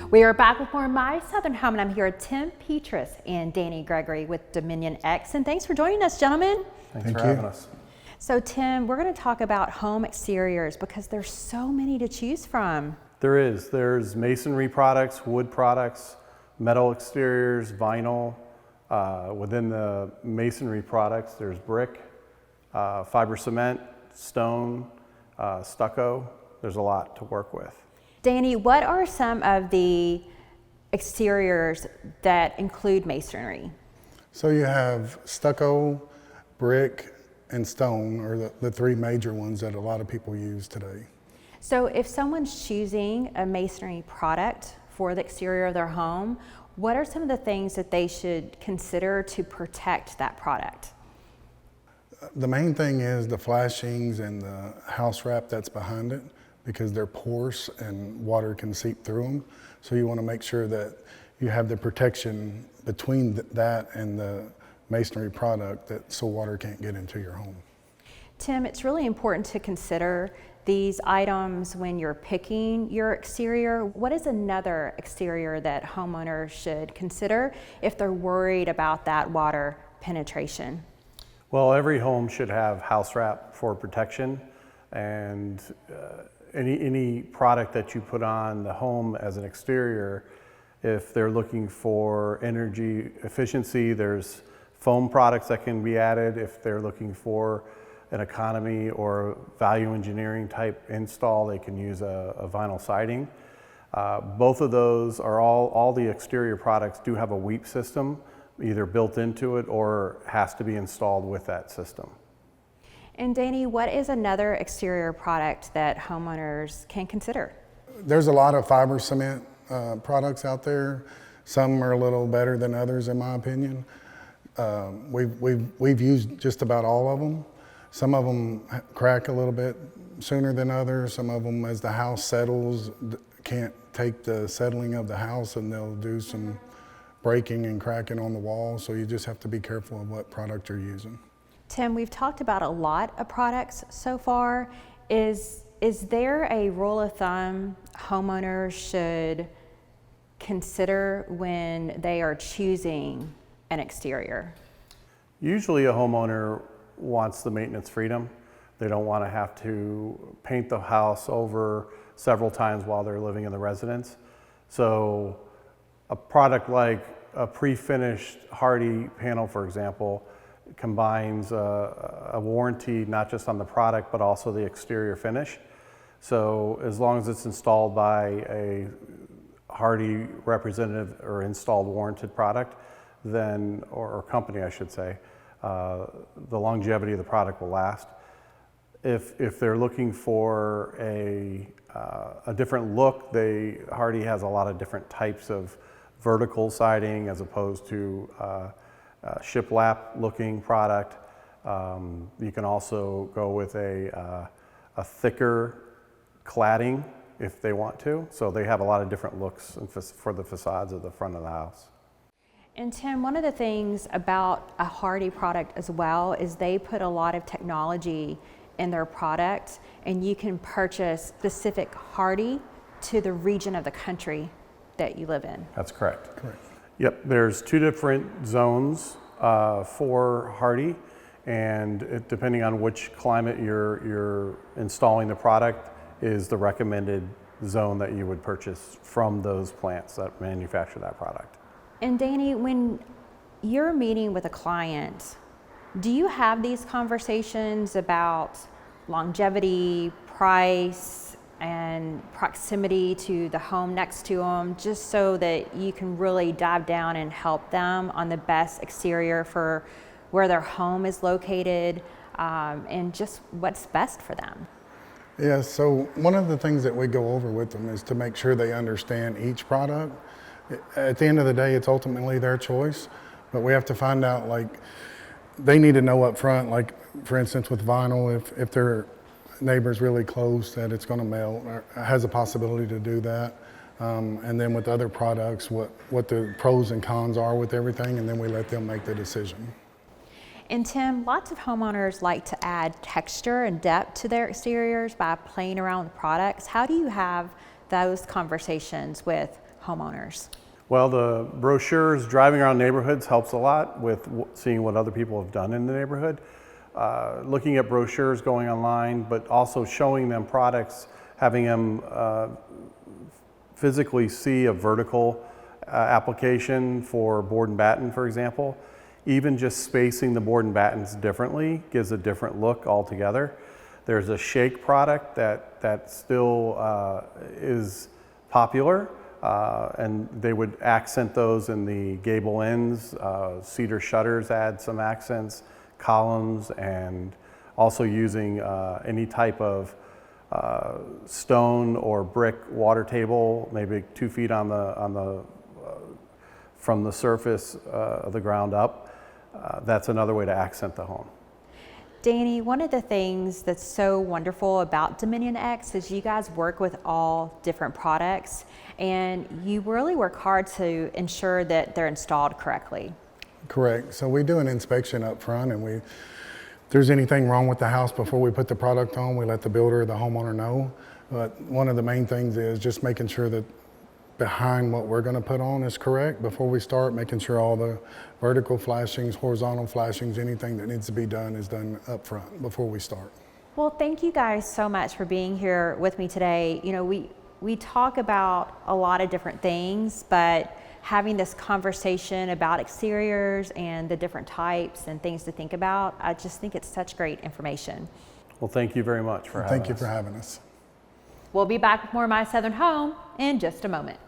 We are back with more My Southern Home, and I'm here with Tim Petrus and Danny Gregory with DominionX. And thanks for joining us, gentlemen. Thanks for having us. So Tim, we're going to talk about home exteriors because there's so many to choose from. There's masonry products, wood products, metal exteriors, vinyl. Within the masonry products, there's brick, fiber cement, stone, stucco. There's a lot to work with. Danny, what are some of the exteriors that include masonry? So you have stucco, brick, and stone are the three major ones that a lot of people use today. So if someone's choosing a masonry product for the exterior of their home, what are some of the things that they should consider to protect that product? The main thing is the flashings and the house wrap that's behind it, because they're porous and water can seep through them. So you want to make sure that you have the protection between that and the masonry product so water can't get into your home. Tim, it's really important to consider these items when you're picking your exterior. What is another exterior that homeowners should consider if they're worried about that water penetration? Well, every home should have house wrap for protection, and any product that you put on the home as an exterior, if they're looking for energy efficiency, there's foam products that can be added. If they're looking for an economy or value engineering type install, they can use a vinyl siding. Both of those are all the exterior products do have a weep system either built into it or has to be installed with that system. And Danny, what is another exterior product that homeowners can consider? There's a lot of fiber cement products out there. Some are a little better than others, in my opinion. We've used just about all of them. Some of them crack a little bit sooner than others. Some of them, as the house settles, can't take the settling of the house, and they'll do some breaking and cracking on the wall. So you just have to be careful of what product you're using. Tim, we've talked about a lot of products so far. Is there a rule of thumb homeowners should consider when they are choosing an exterior? Usually a homeowner wants the maintenance freedom. They don't want to have to paint the house over several times while they're living in the residence. So a product like a pre-finished Hardy panel, for example, combines a warranty not just on the product but also the exterior finish. So as long as it's installed by a Hardy representative or installed warranted product, then, or company I should say, the longevity of the product will last. If they're looking for a different look, Hardy has a lot of different types of vertical siding as opposed to shiplap looking product. You can also go with a thicker cladding if they want to. So they have a lot of different looks for the facades of the front of the house. And Tim, one of the things about a Hardy product as well is they put a lot of technology in their product, and you can purchase specific Hardy to the region of the country that you live in. That's correct. Correct. Yep, there's two different zones for Hardy, and depending on which climate you're installing the product is the recommended zone that you would purchase from those plants that manufacture that product. And Danny, when you're meeting with a client, do you have these conversations about longevity, price, and proximity to the home next to them, just so that you can really dive down and help them on the best exterior for where their home is located, and just what's best for them? Yeah, so one of the things that we go over with them is to make sure they understand each product. At the end of the day, it's ultimately their choice, but we have to find out, like, they need to know up front, like for instance with vinyl, if their neighbor's really close, that it's going to melt or has a possibility to do that. And then with other products, what the pros and cons are with everything, and then we let them make the decision. And Tim, lots of homeowners like to add texture and depth to their exteriors by playing around with products. How do you have those conversations with homeowners? Well, the brochures, driving around neighborhoods helps a lot with seeing what other people have done in the neighborhood. Looking at brochures, going online, but also showing them products, having them physically see a vertical application for board and batten, for example. Even just spacing the board and battens differently gives a different look altogether. There's a shake product that still is popular, and they would accent those in the gable ends. Cedar shutters add some accents, columns, and also using any type of stone or brick water table, maybe 2 feet on the from the surface of the ground up. That's another way to accent the home. Danny, one of the things that's so wonderful about DominionX is you guys work with all different products, and you really work hard to ensure that they're installed correctly. Correct. So we do an inspection up front, and if there's anything wrong with the house before we put the product on, we let the builder or the homeowner know. But one of the main things is just making sure that behind what we're going to put on is correct before we start, making sure all the vertical flashings, horizontal flashings, anything that needs to be done is done up front before we start. Well, thank you guys so much for being here with me today. You know, we talk about a lot of different things, but having this conversation about exteriors and the different types and things to think about, I just think it's such great information. Well, thank you very much for having us. Thank you for having us. We'll be back with more of My Southern Home in just a moment.